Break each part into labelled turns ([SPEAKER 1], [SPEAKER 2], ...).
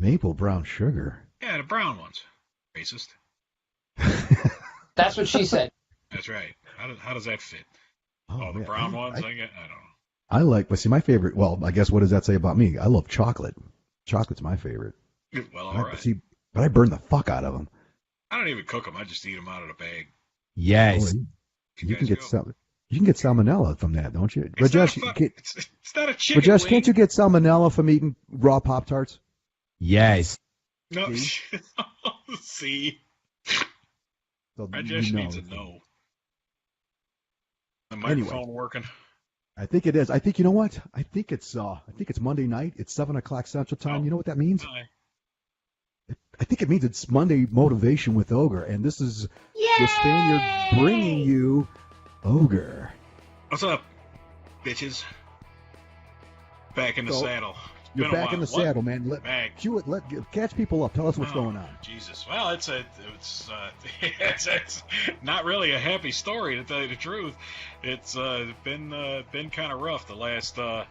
[SPEAKER 1] Maple brown sugar.
[SPEAKER 2] Yeah, the brown ones. Racist.
[SPEAKER 3] That's what she said.
[SPEAKER 2] That's right. How does that fit?
[SPEAKER 1] Oh,
[SPEAKER 2] The
[SPEAKER 1] man.
[SPEAKER 2] brown ones? I don't know.
[SPEAKER 1] I like, but see, my favorite, well, I guess what does that say about me? I love chocolate. Chocolate's my favorite.
[SPEAKER 2] Well, all right.
[SPEAKER 1] See, but I burn the fuck out of them.
[SPEAKER 2] I don't even cook them. I just eat them out of the bag.
[SPEAKER 1] Yes.
[SPEAKER 2] You
[SPEAKER 1] can get salmonella from that, don't you? Rajesh,
[SPEAKER 2] it's not a chicken
[SPEAKER 1] Rajesh,
[SPEAKER 2] wing.
[SPEAKER 1] can't you get salmonella from eating raw Pop-tarts? Yes.
[SPEAKER 2] No.
[SPEAKER 1] See?
[SPEAKER 2] See?
[SPEAKER 1] So
[SPEAKER 2] Rajesh needs a no. The microphone working?
[SPEAKER 1] I think it is. I think, you know what? I think it's Monday night. It's 7 o'clock Central Time. You know what that means? I think it means it's Monday Motivation with Ogre, and this is the Spaniard bringing you Ogre.
[SPEAKER 2] What's up, bitches? Back in the saddle.
[SPEAKER 1] You're back in the saddle, man. Catch people up. Tell us what's going on.
[SPEAKER 2] Jesus. Well, it's not really a happy story, to tell you the truth. It's been kind of rough the last 4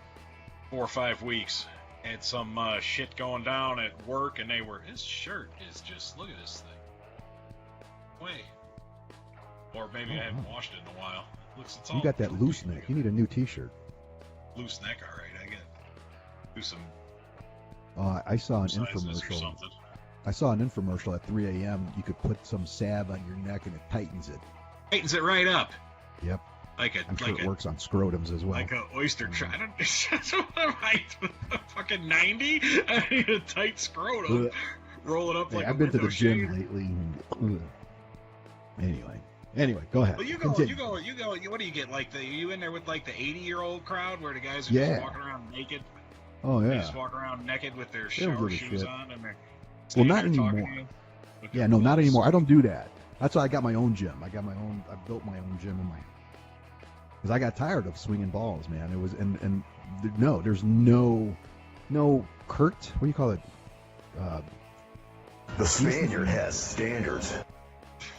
[SPEAKER 2] or 5 weeks. Had some shit going down at work, and his shirt is just, look at this thing. Wait. Or maybe I haven't washed it in a while.
[SPEAKER 1] You got that loose neck. You need a new T-shirt.
[SPEAKER 2] Loose neck, all right. I got do some.
[SPEAKER 1] I saw an infomercial. I saw an infomercial at 3 a.m. You could put some salve on your neck and it tightens it.
[SPEAKER 2] Tightens it right up.
[SPEAKER 1] Yep. I'm sure it works on scrotums as well.
[SPEAKER 2] Like an oyster trout. Fucking 90? I need a tight scrotum. Roll it up like
[SPEAKER 1] I've been to the gym lately. Anyway, go ahead.
[SPEAKER 2] Well, you go. What do you get? Are you in there with like the 80-year-old crowd where the guys are just walking around naked?
[SPEAKER 1] Oh yeah.
[SPEAKER 2] They just walk around naked with their shower shoes on and they're.
[SPEAKER 1] Well, not anymore. Yeah, no, not anymore. I don't do that. That's why I got my own gym. I built my own gym because I got tired of swinging balls, man. It was there's no Kurt. What do you call it?
[SPEAKER 4] The Spaniard has standards.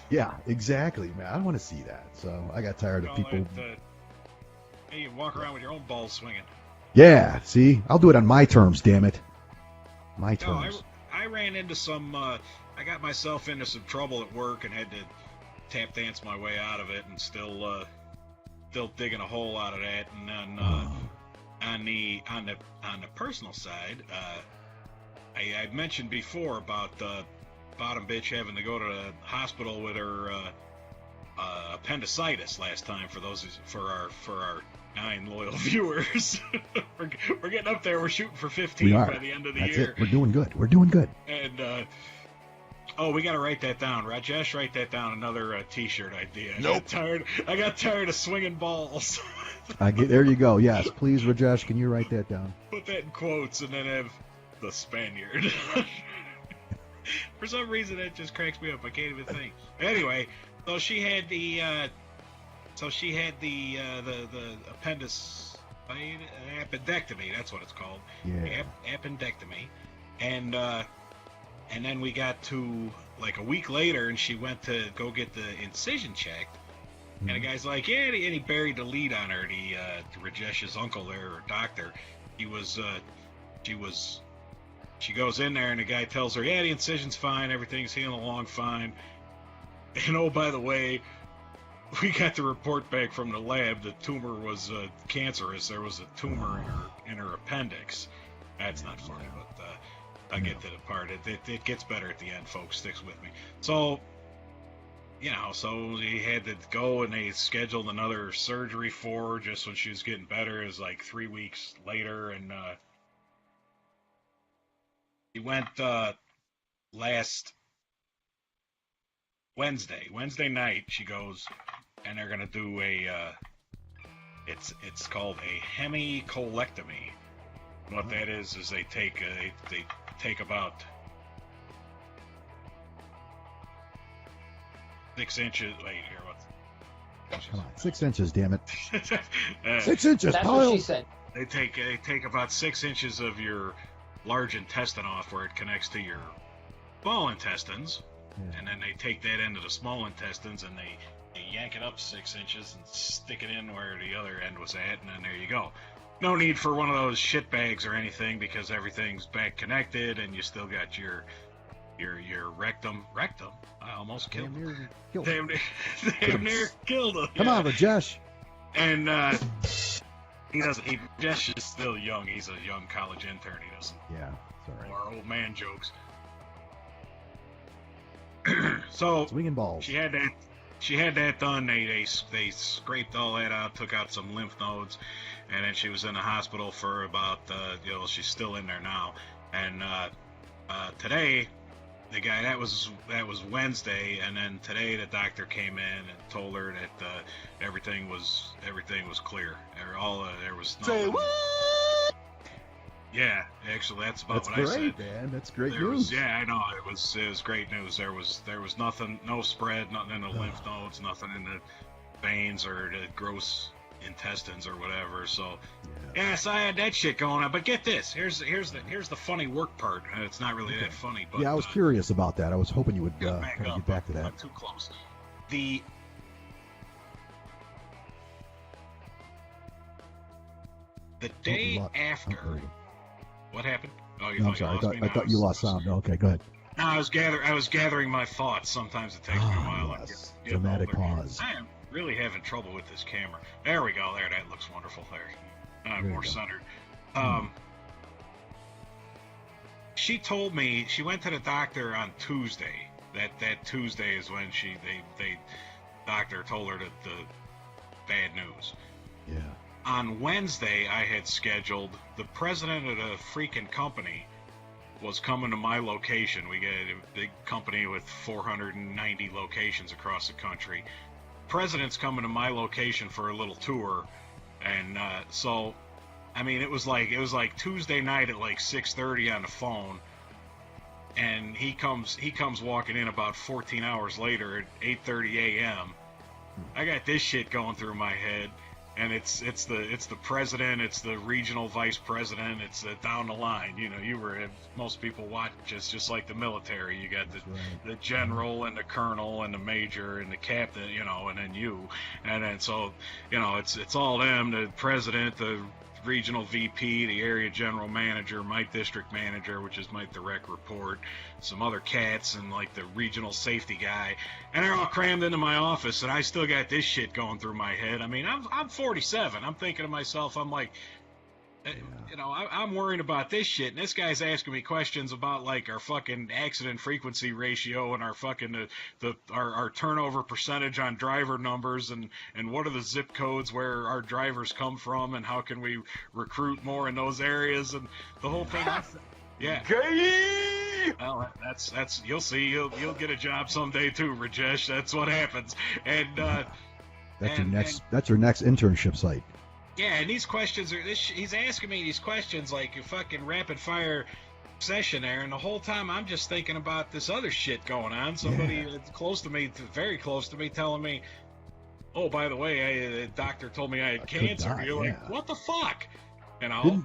[SPEAKER 1] Yeah, exactly, man. I don't want to see that. So I got tired of people.
[SPEAKER 2] Hey, you walk around with your own balls swinging.
[SPEAKER 1] Yeah, see, I'll do it on my terms. Damn it, my terms.
[SPEAKER 2] I ran into some. I got myself into some trouble at work and had to tap dance my way out of it, and still digging a hole out of that. And then on the personal side, I mentioned before about the bottom bitch having to go to the hospital with her appendicitis last time. For our 9 loyal viewers, we're getting up there. We're shooting for 15 by the end of the year.
[SPEAKER 1] It. We're doing good.
[SPEAKER 2] And we got to write that down. Rajesh, write that down. Another T-shirt idea.
[SPEAKER 4] Nope.
[SPEAKER 2] I got tired of swinging balls.
[SPEAKER 1] There you go. Yes, please, Rajesh. Can you write that down?
[SPEAKER 2] Put that in quotes and then have the Spaniard. For some reason, that just cracks me up. I can't even think. Anyway, so she had the appendectomy. That's what it's called.
[SPEAKER 1] Yeah.
[SPEAKER 2] Appendectomy, and then we got to like a week later, and she went to go get the incision checked, and the guy's like, yeah, and he buried the lead on her. The Rajesh's uncle there, or doctor, she goes in there, and the guy tells her, yeah, the incision's fine, everything's healing along fine. And oh, by the way, we got the report back from the lab. The tumor was cancerous. There was a tumor in her appendix. That's not funny, but I'll get to the part. It gets better at the end, folks. Sticks with me. So, so he had to go, and they scheduled another surgery for her just when she was getting better. It was like 3 weeks later, and he went last Wednesday night. She goes, and they're gonna do it's called a hemicolectomy. What that is they take about 6 inches. Wait, here, what?
[SPEAKER 1] Come on, 6 inches, damn it.
[SPEAKER 3] 6 inches. That's what she said.
[SPEAKER 2] They take about 6 inches of your large intestine off where it connects to your small intestines, and then they take that end of the small intestines and they yank it up 6 inches and stick it in where the other end was at, and then there you go. no need for one of those shit bags or anything because everything's back connected and you still got your rectum. I almost killed him. Damn near killed him.
[SPEAKER 1] Come on, Rajesh.
[SPEAKER 2] And Rajesh is still young. He's a young college intern. He doesn't.
[SPEAKER 1] Yeah, sorry.
[SPEAKER 2] Our old man jokes. So
[SPEAKER 1] swinging balls.
[SPEAKER 2] She had that done. They scraped all that out, took out some lymph nodes, and then she was in the hospital for about she's still in there now. And today, the guy that was Wednesday, and then today the doctor came in and told her that everything was clear. There was no.
[SPEAKER 1] Say what?
[SPEAKER 2] Yeah, actually, that's about what
[SPEAKER 1] great,
[SPEAKER 2] I said.
[SPEAKER 1] Man. That's great news.
[SPEAKER 2] Yeah, I know. It was great news. There was nothing, no spread, nothing in the lymph nodes, nothing in the veins or the gross intestines or whatever. So, so I had that shit going on. But get this. Here's the funny work part. It's not really that funny, but
[SPEAKER 1] yeah, I was curious about that. I was hoping you would kind of get back to that.
[SPEAKER 2] Not too close. The day after. What happened? Oh,
[SPEAKER 1] no, I'm sorry. I thought you lost sound. Okay, go ahead.
[SPEAKER 2] No, I was gathering my thoughts. Sometimes it takes me a while.
[SPEAKER 1] Yes. Dramatic pause.
[SPEAKER 2] I am really having trouble with this camera. There we go. There, that looks wonderful. There, more centered. She told me she went to the doctor on Tuesday. That Tuesday is when the doctor told her the bad news.
[SPEAKER 1] Yeah.
[SPEAKER 2] On Wednesday, I had scheduled the president of the freaking company was coming to my location. We get a big company with 490 locations across the country. President's coming to my location for a little tour, and so, I mean, it was like Tuesday night at like 6:30 on the phone, and he comes walking in about 14 hours later at 8:30 a.m. I got this shit going through my head. And it's the president, it's the regional vice president, it's down the line. Most people watch it's just like the military. You got the general and the colonel and the major and the captain, and then you, and then so it's all them. The president, the regional VP, the area general manager, my district manager, which is my direct report, some other cats, and like the regional safety guy, and they're all crammed into my office, and I still got this shit going through my head. I mean, I'm 47. I'm thinking to myself, I'm like, I'm worrying about this shit, and this guy's asking me questions about like our fucking accident frequency ratio and our fucking our turnover percentage on driver numbers and what are the zip codes where our drivers come from and how can we recruit more in those areas and the whole thing. Yeah. Well, that's you'll see. You'll get a job someday too, Rajesh. That's what happens. And
[SPEAKER 1] that's your next internship site.
[SPEAKER 2] Yeah, and these questions he's asking me these questions like a fucking rapid fire session there, and the whole time I'm just thinking about this other shit going on. Somebody close to me, very close to me, telling me, "Oh, by the way, the doctor told me I had cancer." You're like, "What the fuck?"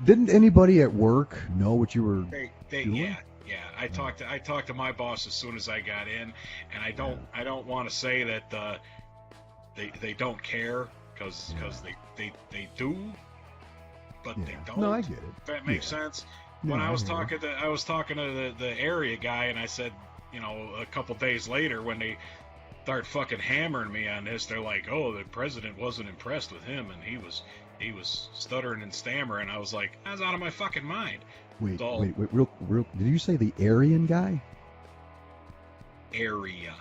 [SPEAKER 1] Didn't anybody at work know what you were doing?
[SPEAKER 2] Yeah. I talked to my boss as soon as I got in, and I don't want to say that they don't care because they do, but they don't.
[SPEAKER 1] No, I get it.
[SPEAKER 2] If that makes sense. When I was talking to the area guy, and I said, a couple days later when they start fucking hammering me on this, they're like, "Oh, the president wasn't impressed with him, and he was stuttering and stammering." I was like, I was out of my fucking mind.
[SPEAKER 1] Wait, real. Did you say the Aryan guy?
[SPEAKER 2] Area.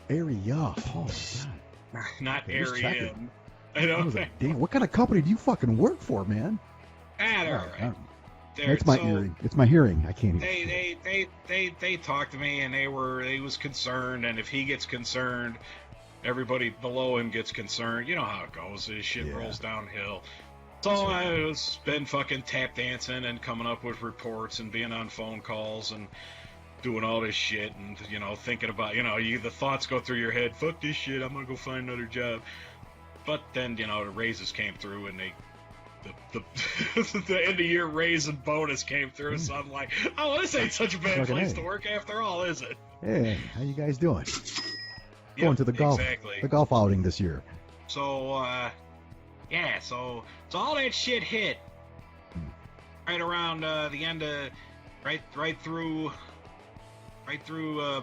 [SPEAKER 1] Oh my god.
[SPEAKER 2] Not Aryan. I don't think.
[SPEAKER 1] Damn, what kind of company do you fucking work for, man?
[SPEAKER 2] They're all right.
[SPEAKER 1] It's my hearing. It's my hearing. I can't hear.
[SPEAKER 2] They talked to me, and he was concerned, and if he gets concerned, everybody below him gets concerned. You know how it goes. This shit rolls downhill. So I was been fucking tap dancing and coming up with reports and being on phone calls and doing all this shit and thinking about the thoughts go through your head. Fuck this shit. I'm gonna go find another job. But then the raises came through and the end of year raise and bonus came through. So I'm like, oh, this ain't such a bad place to work after all, is it?
[SPEAKER 1] Hey, how you guys doing? Going to the golf outing this year.
[SPEAKER 2] So so all that shit hit, right around the end of right through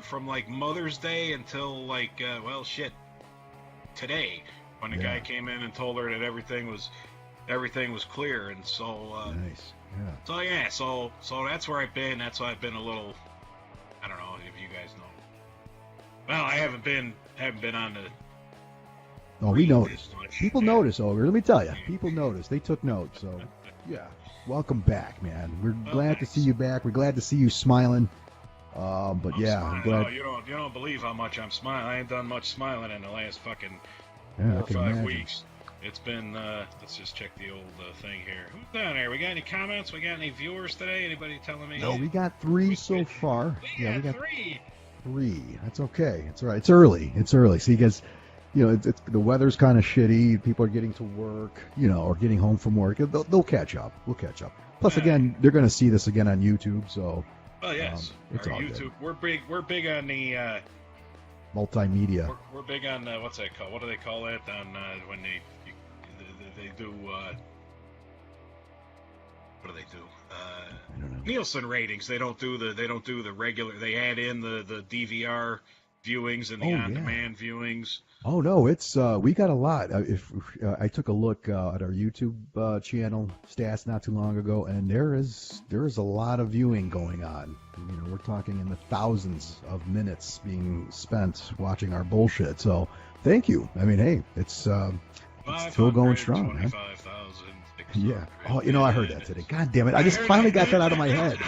[SPEAKER 2] from like Mother's Day until like today, when the guy came in and told her that everything was clear. And so
[SPEAKER 1] nice.
[SPEAKER 2] So that's where I've been. That's why I've been a little, I don't know if you guys know. Well, I haven't been on the.
[SPEAKER 1] Oh, we noticed. People notice, Ogre. Let me tell you, people notice. They took notes. So, yeah, welcome back, man. We're glad to see you back. We're glad to see you smiling. I'm glad.
[SPEAKER 2] No, you don't believe how much I'm smiling. I ain't done much smiling in the last fucking 4 or 5 weeks. It's been. Let's just check the old thing here. Who's down there? We got any comments? We got any viewers today? Anybody telling me?
[SPEAKER 1] No, we got 3 so far.
[SPEAKER 2] We got 3.
[SPEAKER 1] 3. That's okay. It's all right. It's early. So you guys, it's the weather's kind of shitty. People are getting to work, or getting home from work. They'll catch up. We'll catch up. Plus, again, they're going to see this again on YouTube. So.
[SPEAKER 2] Oh yes,
[SPEAKER 1] it's all
[SPEAKER 2] YouTube.
[SPEAKER 1] Good.
[SPEAKER 2] We're big on the
[SPEAKER 1] multimedia.
[SPEAKER 2] We're big on what's that called? What do they call it on when they do? What do they do?
[SPEAKER 1] I don't know.
[SPEAKER 2] Nielsen ratings. They don't do the regular. They add in the DVR viewings and the on-demand viewings.
[SPEAKER 1] Oh no, it's we got a lot. If I took a look at our YouTube channel stats not too long ago, and there is a lot of viewing going on. We're talking in the thousands of minutes being spent watching our bullshit. So thank you. I mean, hey, it's still going strong, man. Yeah. Oh, I heard that today. God damn it! I just finally got that out of my head.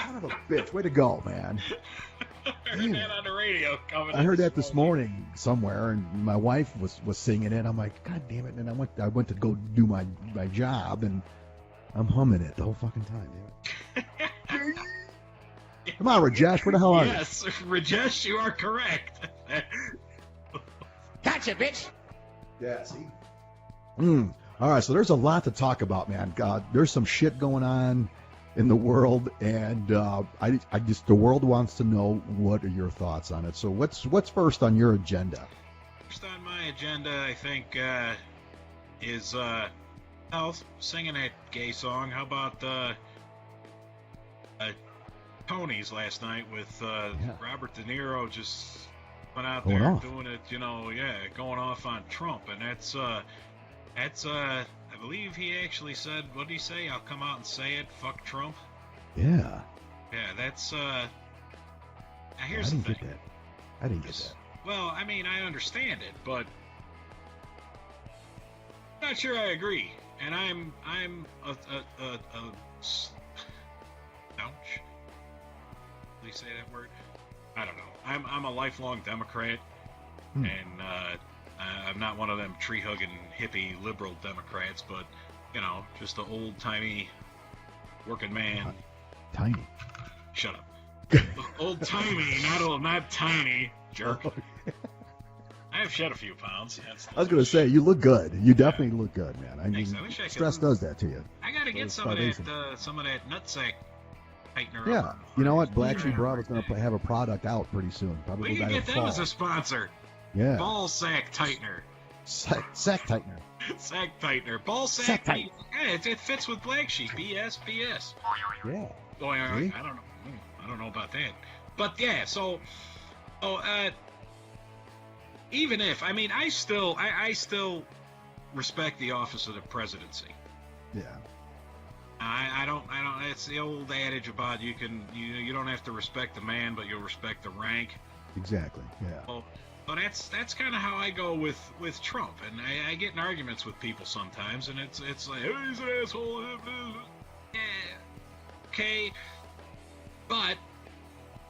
[SPEAKER 1] Son of a bitch! Way to go, man.
[SPEAKER 2] I heard that on the radio.
[SPEAKER 1] I heard that this morning somewhere, and my wife was singing it. I'm like, God damn it! And I went to go do my job, and I'm humming it the whole fucking time. Dude. Come on, Rajesh, where the hell are you?
[SPEAKER 2] Yes, Rajesh, you are correct.
[SPEAKER 3] Gotcha, bitch.
[SPEAKER 1] Yeah, see. All right, so there's a lot to talk about, man. God, there's some shit going on in the world, and I just the world wants to know what are your thoughts on it. So what's first on your agenda?
[SPEAKER 2] First on my agenda, I think, is singing that gay song. How about Tony's last night with Robert De Niro just went out there doing it, going off on Trump, and that's I believe he actually said, what did he say? I'll come out and say it. Fuck Trump.
[SPEAKER 1] Yeah.
[SPEAKER 2] Yeah, that's now
[SPEAKER 1] I
[SPEAKER 2] here's
[SPEAKER 1] didn't
[SPEAKER 2] the thing.
[SPEAKER 1] get that. I didn't get that.
[SPEAKER 2] Well, I mean, I understand it, but I'm not sure I agree. And I'm a ouch. Did he say that word? I don't know. I'm a lifelong Democrat, and I'm not one of them tree-hugging hippie liberal Democrats, but just the old-timey working man.
[SPEAKER 1] Tiny.
[SPEAKER 2] Shut up. Old-timey, not tiny, jerk. I have shed a few pounds.
[SPEAKER 1] I was going to say, you look good. You definitely look good, man. I mean, stress does that to you.
[SPEAKER 2] I got to get some of that nutsack tightener.
[SPEAKER 1] Yeah. You know what? BlackSheep Bravo is going to have a product out pretty soon. Probably
[SPEAKER 2] we can get them as a sponsor.
[SPEAKER 1] Yeah.
[SPEAKER 2] Ball sack tightener.
[SPEAKER 1] Sack tightener.
[SPEAKER 2] Sack tightener. Ball sack tightener. Yeah, it fits with BlackSheep. BS.
[SPEAKER 1] Yeah.
[SPEAKER 2] Oh, I don't know about that. But yeah, so even if I still respect the office of the presidency.
[SPEAKER 1] Yeah.
[SPEAKER 2] I don't. It's the old adage about you don't have to respect the man, but you'll respect the rank.
[SPEAKER 1] Exactly. Yeah.
[SPEAKER 2] Well, but that's kind of how I go with Trump, and I get in arguments with people sometimes, and it's like, oh, he's an asshole. Yeah. Okay. But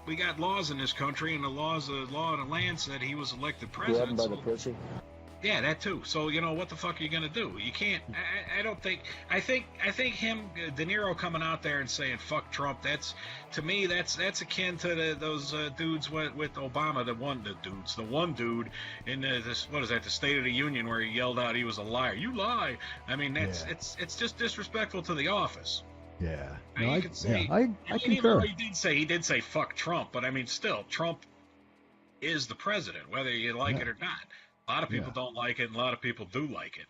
[SPEAKER 2] we got laws in this country, and the law of the land said he was elected president.
[SPEAKER 3] By the pussy.
[SPEAKER 2] Yeah, that too. So what the fuck are you gonna do? You can't. I don't think. I think him, De Niro, coming out there and saying "fuck Trump." That's, to me, that's akin to those dudes with Obama. The one dude in the State of the Union, where he yelled out he was a liar. You lie. I mean, it's just disrespectful to the office.
[SPEAKER 1] Yeah.
[SPEAKER 2] No, I
[SPEAKER 1] concur.
[SPEAKER 2] He did say fuck Trump, but I mean, still, Trump is the president, whether you like it or not. A lot of people don't like it, and a lot of people do like it.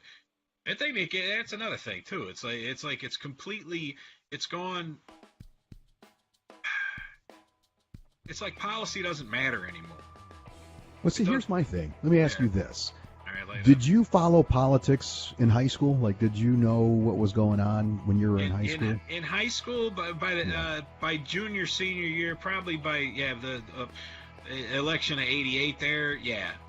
[SPEAKER 2] I think that's another thing too. It's completely, it's gone. It's like policy doesn't matter anymore.
[SPEAKER 1] Well, see, here's my thing. Let me ask you this.
[SPEAKER 2] All right,
[SPEAKER 1] did you follow politics in high school? Like, did you know what was going on when you were in high school?
[SPEAKER 2] In high school, by junior, senior year, probably by the election of '88. There,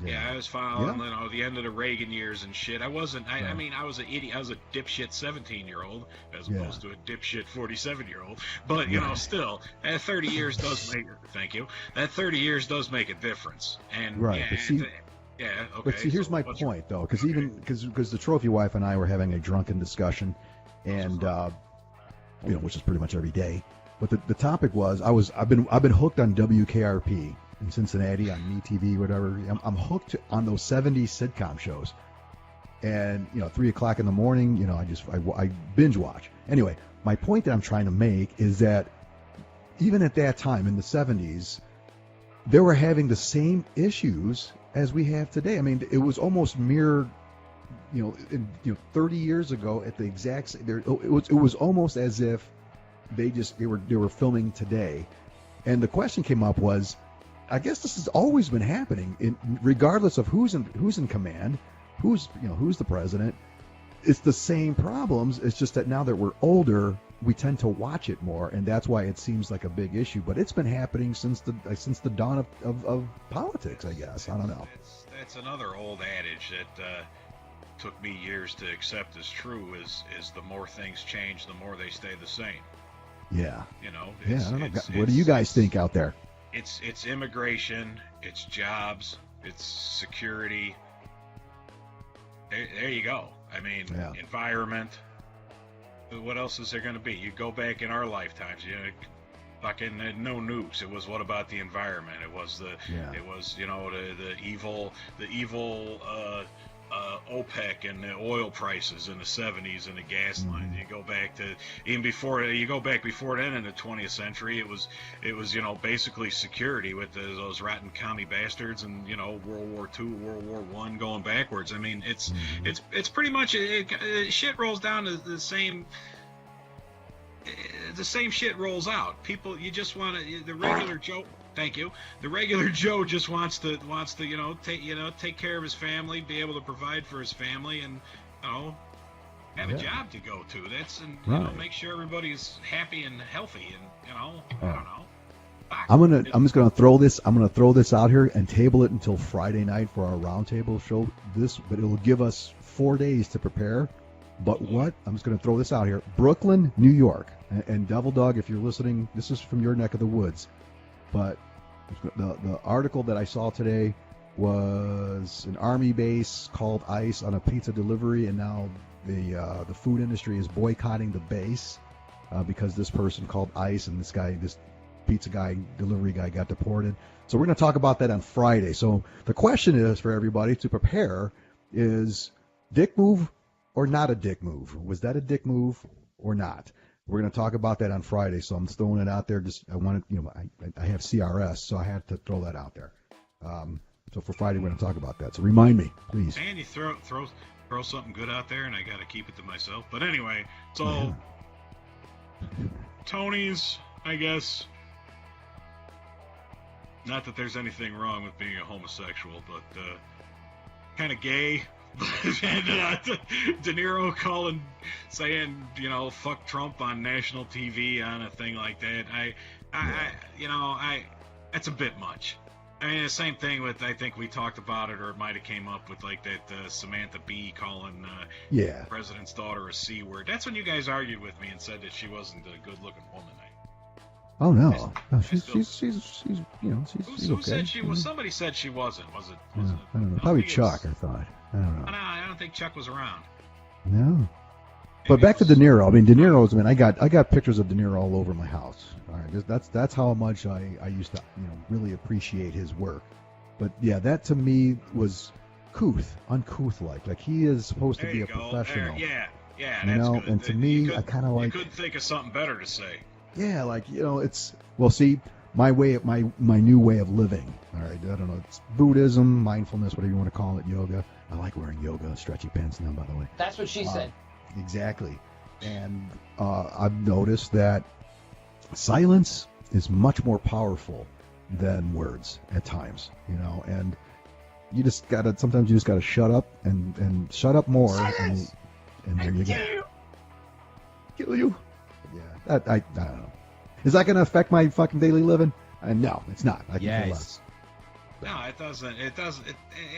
[SPEAKER 2] I was following the end of the Reagan years and shit. I wasn't. I mean, I was an idiot. I was a dipshit 17-year-old as opposed to a dipshit 47-year-old. But still, that 30 years does make. Thank you. That 30 years does make a difference. And
[SPEAKER 1] right. But see,
[SPEAKER 2] okay.
[SPEAKER 1] But see, here's my point, though, because because the trophy wife and I were having a drunken discussion, and which is pretty much every day. But the topic was I've been hooked on WKRP in Cincinnati on MeTV, whatever. I'm hooked on those 70s sitcom shows, and 3 o'clock in the morning, I binge watch. Anyway, my point that I'm trying to make is that even at that time in the 70s, they were having the same issues as we have today. I mean, it was almost mere, 30 years ago at the exact same. It was almost as if they were filming today, and the question came up was, I guess this has always been happening, regardless of who's in command, who's the president. It's the same problems. It's just that now that we're older, we tend to watch it more, and that's why it seems like a big issue. But it's been happening since the dawn of politics, I guess. I don't know.
[SPEAKER 2] That's another old adage that took me years to accept as true. Is the more things change, the more they stay the same.
[SPEAKER 1] Yeah.
[SPEAKER 2] I
[SPEAKER 1] don't know. What do you guys think out there?
[SPEAKER 2] It's immigration, it's jobs, it's security. There you go. I mean, environment. What else is there going to be? You go back in our lifetimes, fucking no nukes. It was what about the environment? It was the evil OPEC and the oil prices in the 70s and the gas lines. You go back to before then in the 20th century, it was basically security with those rotten commie bastards and World War II, World War I going backwards. I mean, it's pretty much shit rolls down to the same. The same shit rolls out. People, you just want to the regular Joe. Thank you. The regular Joe just wants to take care of his family, be able to provide for his family, and have a job to go to. That's make sure everybody's happy and healthy, and I don't know.
[SPEAKER 1] I'm just gonna throw this out here and table it until Friday night for our roundtable show. But it will give us 4 days to prepare. But I'm just gonna throw this out here: Brooklyn, New York, and Devil Dog, if you're listening, this is from your neck of the woods. But the article that I saw today was an army base called ICE on a pizza delivery, and now the food industry is boycotting the base because this person called ICE and this pizza guy, delivery guy, got deported. So we're going to talk about that on Friday. So the question is for everybody to prepare is dick move or not a dick move? Was that a dick move or not? We're going to talk about that on Friday, so I'm throwing it out there. I have CRS, so I had to throw that out there. So for Friday, we're going to talk about that. So remind me, please.
[SPEAKER 2] And you throw something good out there, and I got to keep it to myself. But anyway, so Tony's, I guess. Not that there's anything wrong with being a homosexual, but kind of gay. And De Niro saying, fuck Trump on national TV on a thing like that. That's a bit much. I mean, the same thing with, I think we talked about it, or it might have came up with like that Samantha Bee calling the president's daughter a C word. That's when you guys argued with me and said that she wasn't a good-looking woman.
[SPEAKER 1] Oh no, she's
[SPEAKER 2] who
[SPEAKER 1] okay.
[SPEAKER 2] said she was? Somebody said she wasn't. Was it?
[SPEAKER 1] I don't know. Probably Chuck. I thought. I don't know.
[SPEAKER 2] No, I don't think Chuck was around.
[SPEAKER 1] No. But back to De Niro. I mean, De Niro's. I mean, I got pictures of De Niro all over my house. All right, that's how much I used to really appreciate his work. But yeah, that to me was uncouth like he is supposed to be a professional.
[SPEAKER 2] Yeah,
[SPEAKER 1] that's good. And to me, I kind of like.
[SPEAKER 2] You couldn't think of something better to say.
[SPEAKER 1] Yeah, it's see, my new way of living. All right, I don't know. It's Buddhism, mindfulness, whatever you want to call it, yoga. I like wearing yoga stretchy pants now, by the way.
[SPEAKER 3] That's what she said.
[SPEAKER 1] Exactly. And I've noticed that silence is much more powerful than words at times, and sometimes you just gotta shut up and shut up more, and there you go. Kill you. Yeah, I don't know. Is that gonna affect my fucking daily living? No, it's not. I can care less.
[SPEAKER 2] No, it doesn't. It doesn't.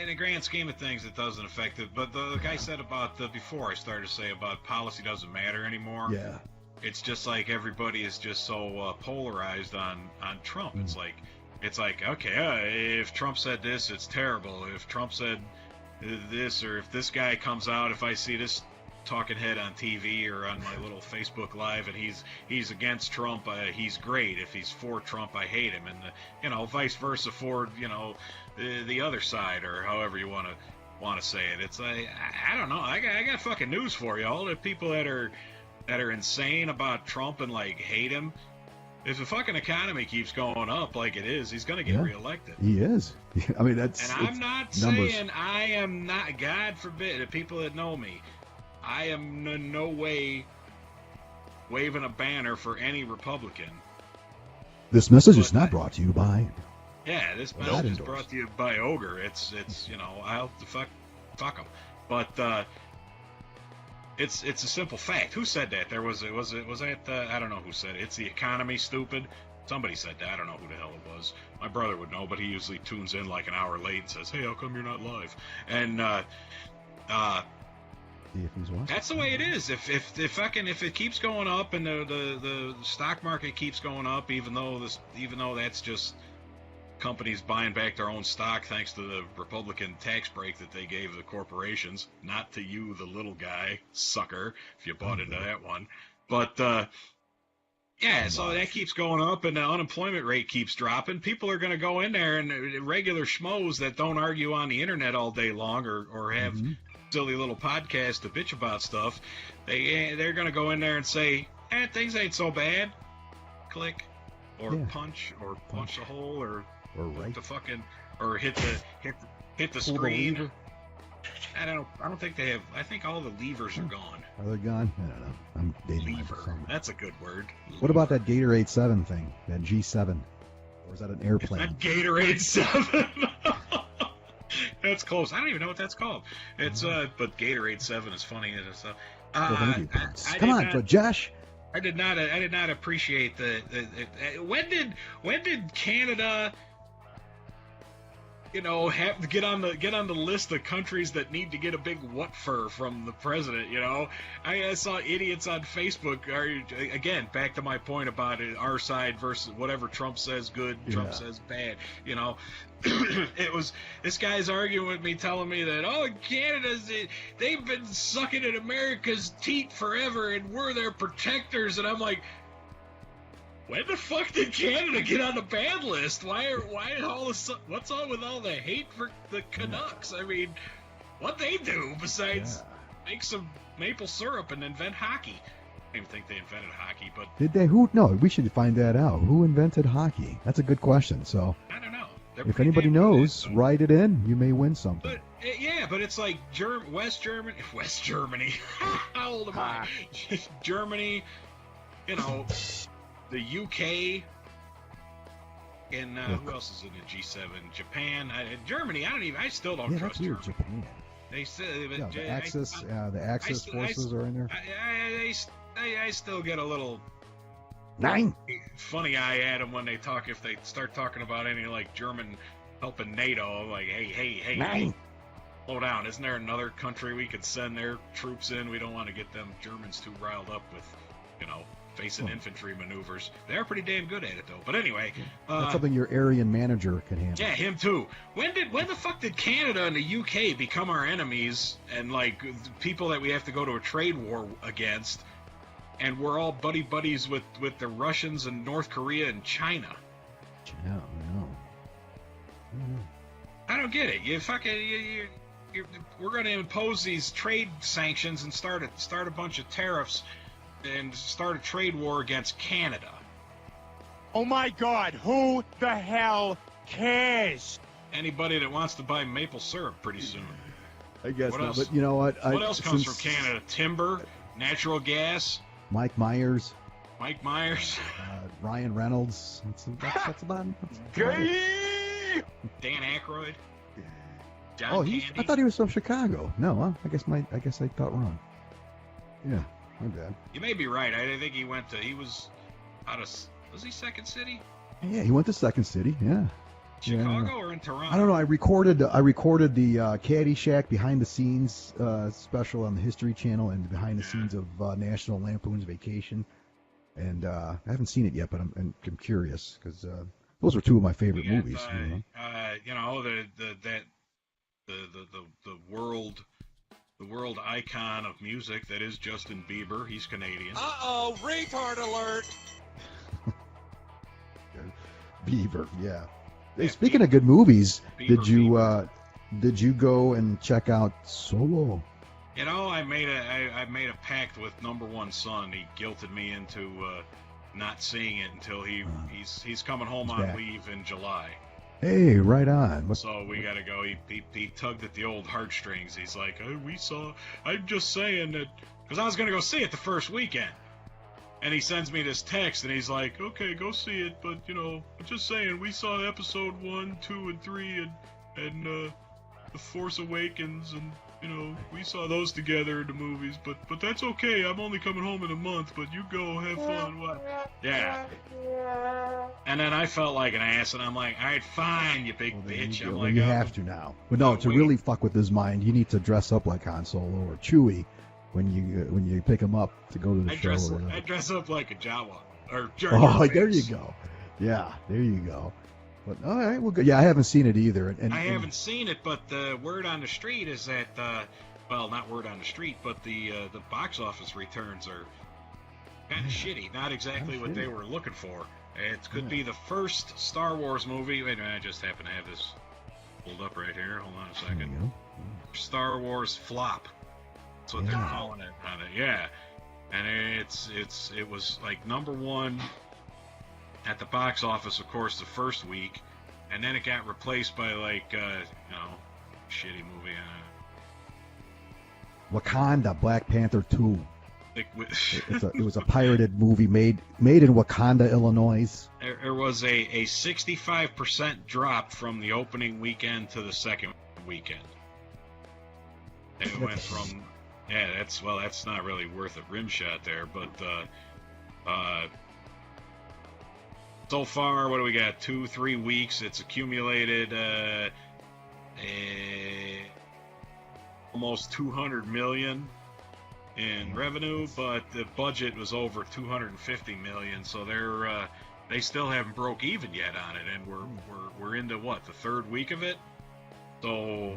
[SPEAKER 2] In a grand scheme of things, it doesn't affect it. But the guy said about before I started to say about policy doesn't matter anymore.
[SPEAKER 1] Yeah.
[SPEAKER 2] It's just like everybody is just so polarized on Trump. It's like okay, if Trump said this, it's terrible. If Trump said this, or if this guy comes out, if I see this talking head on TV or on my little Facebook Live and he's against Trump, he's great. If he's for Trump, I hate him, and vice versa for the other side, or however you want to say it. It's like I don't know. I got fucking news for you. All the people that are insane about Trump and like hate him. If the fucking economy keeps going up like it is, he's going to get reelected.
[SPEAKER 1] He is. I mean, I'm
[SPEAKER 2] not
[SPEAKER 1] numbers.
[SPEAKER 2] saying I am not. God forbid, the people that know me, I am in no way waving a banner for any Republican.
[SPEAKER 1] This message is not brought to you by.
[SPEAKER 2] Yeah, this message is brought to you by Ogre. It's I'll fuck them, but. It's a simple fact. Who said that? Was that I don't know who said it. It's the economy, stupid. Somebody said that. I don't know who the hell it was. My brother would know, but he usually tunes in like an hour late and says, "Hey, how come you're not live?" And that's the way it is. If it keeps going up and the stock market keeps going up, even though that's just companies buying back their own stock thanks to the Republican tax break that they gave the corporations, not to you, the little guy, sucker, if you bought into that one. But, so that keeps going up and the unemployment rate keeps dropping. People are going to go in there, and regular schmoes that don't argue on the internet all day long or have silly little podcasts to bitch about stuff, they're going to go in there and say, things ain't so bad. Click. Or punch a hole or right. Or hit the screen. I don't think they have. I think all the levers are gone.
[SPEAKER 1] Are they gone? I don't know. I'm dating
[SPEAKER 2] Lever. That's a good word.
[SPEAKER 1] What about that Gatorade 7 thing? That G7? Or is that an airplane?
[SPEAKER 2] That Gatorade 7. That's close. I don't even know what that's called. It's but Gatorade 7 is funny.
[SPEAKER 1] Come on, Josh.
[SPEAKER 2] I did not appreciate the when did Canada have to get on the list of countries that need to get a big what for from the president. I saw idiots on Facebook. Again, back to my point about it, our side versus whatever Trump says good, Trump says bad. It was this guy's arguing with me, telling me that they've been sucking at America's teat forever, and we're their protectors. And I'm like, when the fuck did Canada get on the bad list? Why all this? What's all with all the hate for the Canucks? I mean, what they do besides make some maple syrup and invent hockey? I don't even think they invented hockey, but
[SPEAKER 1] did they? Who? No, we should find that out. Who invented hockey? That's a good question. So
[SPEAKER 2] I don't know.
[SPEAKER 1] If anybody knows, write it in. You may win something.
[SPEAKER 2] But it's like West Germany. How old am I? Germany, the UK, and who else is in the G7? Japan, Germany. I still don't trust
[SPEAKER 1] Germany.
[SPEAKER 2] Japan. They said
[SPEAKER 1] the Axis forces are in there.
[SPEAKER 2] I still get a little
[SPEAKER 1] 9
[SPEAKER 2] funny eye at them when they talk. If they start talking about any like German helping NATO, I'm like, hey,
[SPEAKER 1] 9.
[SPEAKER 2] Slow down. Isn't there another country we could send their troops in? We don't want to get them Germans too riled up with, facing infantry maneuvers. They're pretty damn good at it though. But anyway,
[SPEAKER 1] that's something your Aryan manager can handle.
[SPEAKER 2] Yeah, him too. When the fuck did Canada and the UK become our enemies and like people that we have to go to a trade war against? And we're all buddies with the Russians and North Korea and China.
[SPEAKER 1] No.
[SPEAKER 2] I don't get it. We're going to impose these trade sanctions and start a bunch of tariffs and start a trade war against Canada.
[SPEAKER 5] Oh my God, who the hell cares?
[SPEAKER 2] Anybody that wants to buy maple syrup pretty soon.
[SPEAKER 1] I guess
[SPEAKER 2] What
[SPEAKER 1] not,
[SPEAKER 2] else?
[SPEAKER 1] but you know what?
[SPEAKER 2] What else comes from Canada? Timber, natural gas.
[SPEAKER 1] Mike Myers. Ryan Reynolds. That's about it.
[SPEAKER 2] Dan Aykroyd. John
[SPEAKER 1] Oh,
[SPEAKER 2] Candy.
[SPEAKER 1] I thought he was from Chicago. No, huh? I guess I thought wrong. Yeah, my bad.
[SPEAKER 2] You may be right. I think he went to. He was out of. Was he Second City?
[SPEAKER 1] Yeah, he went to Second City. Yeah.
[SPEAKER 2] Chicago or in Toronto?
[SPEAKER 1] I don't know. I recorded the Caddyshack behind the scenes special on the History Channel and behind the scenes of National Lampoon's Vacation, and I haven't seen it yet, but I'm curious because those were two of my favorite movies.
[SPEAKER 2] The world icon of music that is Justin Bieber. He's Canadian.
[SPEAKER 5] Uh-oh, retard alert.
[SPEAKER 1] Bieber, yeah. Hey, speaking of good movies, did you go and check out Solo?
[SPEAKER 2] You know, I made a pact with number one son. He guilted me into not seeing it until he's coming home on leave in July.
[SPEAKER 1] Hey, right on.
[SPEAKER 2] So we gotta go. He tugged at the old heartstrings. He's like, I'm just saying that, because I was gonna go see it the first weekend. And he sends me this text, and he's like, okay, go see it, but, I'm just saying, we saw episode 1, 2, and 3, and The Force Awakens, and, we saw those together in the movies, but that's okay, I'm only coming home in a month, but you go, have fun, what? Yeah. And then I felt like an ass, and I'm like, all right, fine, you big bitch. I'm like,
[SPEAKER 1] you have to now. But no, to really fuck with his mind, you need to dress up like Han Solo or Chewie. When you pick him up to go to the show.
[SPEAKER 2] I dress up like a Jawa or Jar
[SPEAKER 1] Jar Binks. There you go. Yeah, there you go. But all right, well, good. Yeah, I haven't seen it either. I
[SPEAKER 2] haven't seen it, but the word on the street is that, well, not word on the street, but the box office returns are kind of shitty. Not exactly what they were looking for. It could be the first Star Wars movie. Wait a minute, I just happen to have this pulled up right here. Hold on a second. Star Wars flop. That's what they're calling it on it, yeah. And it was like number one at the box office, of course, the first week, and then it got replaced by shitty movie.
[SPEAKER 1] Wakanda, Black Panther 2. It was a pirated movie made in Wakanda, Illinois.
[SPEAKER 2] There was a 65% drop from the opening weekend to the second weekend. It went from. Yeah, that's not really worth a rim shot there, but so far, what do we got? 2-3 weeks. It's accumulated almost $200 million in revenue, but the budget was over $250 million. So they still haven't broke even yet on it, and we're into what, the third week of it. So.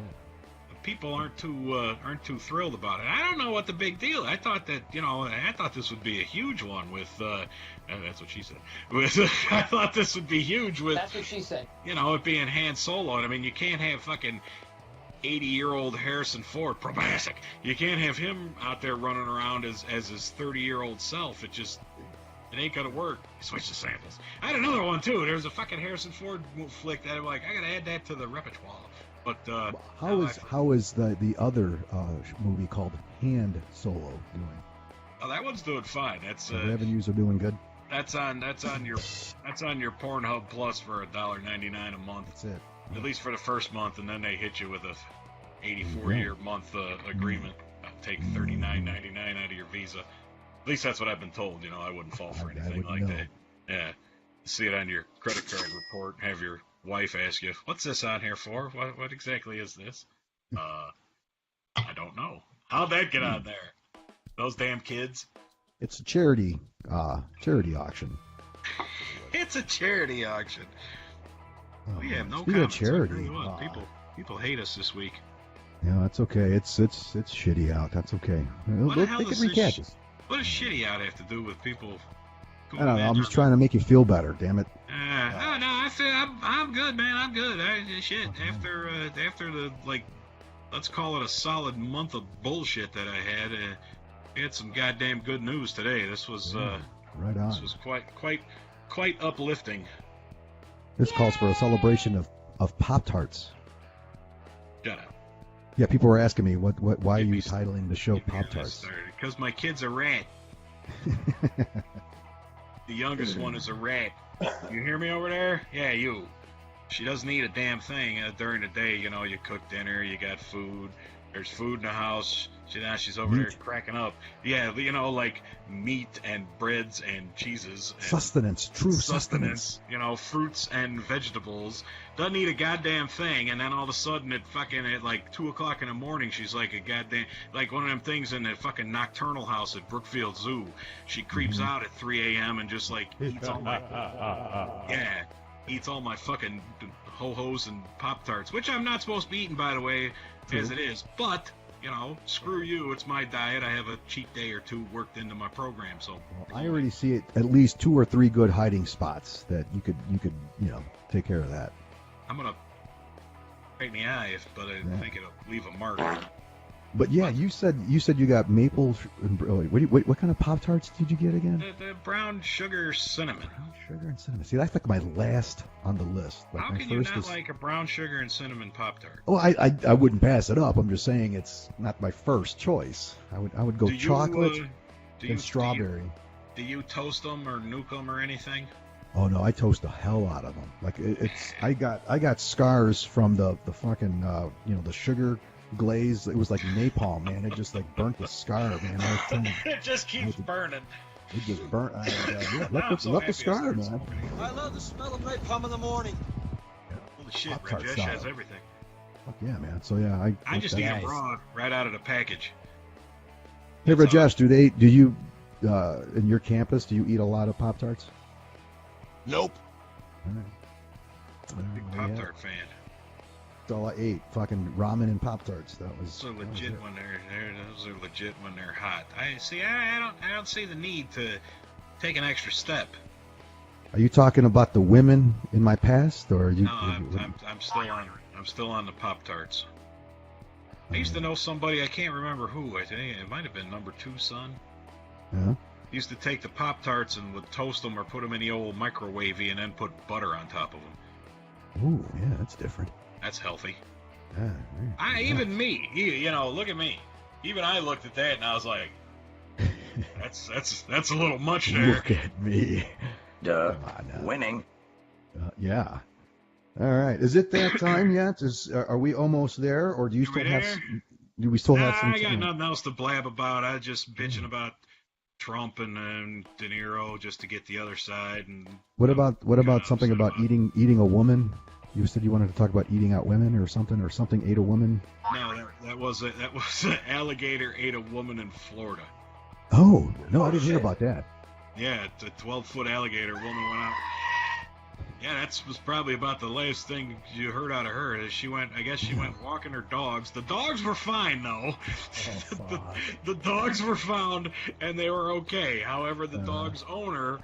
[SPEAKER 2] People aren't too thrilled about it. I don't know what the big deal. I thought that I thought this would be a huge one with. That's what she said. I thought this would be huge with.
[SPEAKER 3] That's what she said.
[SPEAKER 2] It being Han Solo. And I mean, you can't have fucking 80-year-old Harrison Ford, probasic. You can't have him out there running around as his 30-year-old self. It ain't gonna work. Switch the samples. I had another one too. There's a fucking Harrison Ford flick that I'm like, I gotta add that to the repertoire. But
[SPEAKER 1] how is the other movie called Hand Solo doing?
[SPEAKER 2] Oh, that one's doing fine. That's
[SPEAKER 1] the revenues are doing good.
[SPEAKER 2] That's on your Pornhub Plus for $1.99 a month.
[SPEAKER 1] That's it.
[SPEAKER 2] At least for the first month, and then they hit you with a 84-year month agreement. Take $39.99 out of your Visa. At least that's what I've been told. I wouldn't fall for anything like that. Yeah, see it on your credit card report. Have your wife ask you, what's this on here for? What exactly is this? I don't know. How'd that get on there? Those damn kids.
[SPEAKER 1] It's a charity auction.
[SPEAKER 2] It's a charity auction. We have no
[SPEAKER 1] comments. Charity.
[SPEAKER 2] People hate us this week.
[SPEAKER 1] Yeah, that's okay. It's shitty out. That's okay. They can recatch us.
[SPEAKER 2] What does shitty out have to do with people?
[SPEAKER 1] I don't know. I'm just trying to make you feel better. Damn it.
[SPEAKER 2] I'm good, man. I'm good. After the let's call it a solid month of bullshit that I had. We had some goddamn good news today. This was
[SPEAKER 1] right on.
[SPEAKER 2] This was quite uplifting.
[SPEAKER 1] This calls for a celebration of Pop-tarts.
[SPEAKER 2] Shut up.
[SPEAKER 1] Yeah, people were asking me why are you titling the show Pop-tarts?
[SPEAKER 2] Because my kid's a rat. The youngest one is a rat. You hear me over there? Yeah, you. She doesn't eat a damn thing during the day. You know, you cook dinner, you got food. There's food in the house. She's over there cracking up. Yeah, you know, like meat and breads and cheeses. And
[SPEAKER 1] sustenance, true sustenance.
[SPEAKER 2] You know, fruits and vegetables. Doesn't eat a goddamn thing. And then all of a sudden, at like 2 o'clock in the morning, she's like a goddamn, like one of them things in the fucking nocturnal house at Brookfield Zoo. She creeps out at 3 a.m. and just like eats all my, eats all my fucking ho-hos and Pop-tarts, which I'm not supposed to be eating, by the way, as it is. But, you know, screw you. It's my diet. I have a cheat day or two worked into my program. So
[SPEAKER 1] I already see it, at least 2 or 3 good hiding spots that you could take care of that.
[SPEAKER 2] I'm gonna right in the eye, but I think it'll leave a mark.
[SPEAKER 1] But yeah, you said you got maple. What kind of Pop-tarts did you get again?
[SPEAKER 2] The brown sugar cinnamon.
[SPEAKER 1] Brown sugar and cinnamon. See, that's like my last on the list. Like
[SPEAKER 2] how can you not like a brown sugar and cinnamon Pop-tart?
[SPEAKER 1] Oh, I wouldn't pass it up. I'm just saying it's not my first choice. I would go chocolate and strawberry.
[SPEAKER 2] Do you toast them or nuke them or anything?
[SPEAKER 1] Oh no, I toast the hell out of them. Like I got scars from the fucking the sugar glaze. It was like napalm, man. It just like burnt the scar, man.
[SPEAKER 2] It just keeps burning.
[SPEAKER 1] It just burnt. Left the scar, man.
[SPEAKER 6] I love the smell of napalm in the morning.
[SPEAKER 2] Holy shit, Rajesh has everything.
[SPEAKER 1] Fuck yeah, man. So yeah,
[SPEAKER 2] I just eat them raw right out of the package.
[SPEAKER 1] Hey Rajesh, do you in your campus do you eat a lot of Pop-tarts?
[SPEAKER 6] Nope.
[SPEAKER 1] All right.
[SPEAKER 2] Big Pop-tart fan.
[SPEAKER 1] That's all I ate. Fucking ramen and Pop-tarts.
[SPEAKER 2] Those are legit when they're hot. I don't see the need to take an extra step.
[SPEAKER 1] Are you talking about the women in my past, or are you?
[SPEAKER 2] No, I'm still on the Pop-tarts. I used to know somebody, I can't remember who. I think it might have been number 2 son.
[SPEAKER 1] Yeah.
[SPEAKER 2] Used to take the Pop-tarts and would toast them or put them in the old microwavey and then put butter on top of them.
[SPEAKER 1] Ooh, yeah, that's different.
[SPEAKER 2] That's healthy.
[SPEAKER 1] Yeah,
[SPEAKER 2] even me, you know, look at me. Even I looked at that and I was like, that's a little much there.
[SPEAKER 1] Look at me.
[SPEAKER 4] Duh. Winning.
[SPEAKER 1] Yeah. All right. Is it that time yet? Are we almost there, or do you still have? Do we still have some?
[SPEAKER 2] I got nothing else to blab about. I was just bitching about Trump and De Niro just to get the other side. And
[SPEAKER 1] what about something about eating a woman? You said you wanted to talk about eating out women or something ate a woman.
[SPEAKER 2] No, that was an alligator ate a woman in Florida.
[SPEAKER 1] Oh no, I didn't hear about that.
[SPEAKER 2] Yeah, it's a 12-foot alligator. Woman went out. Yeah, that was probably about the last thing you heard out of her. I guess she went walking her dogs. The dogs were fine, though. The dogs were found, and they were okay. However, the dog's owner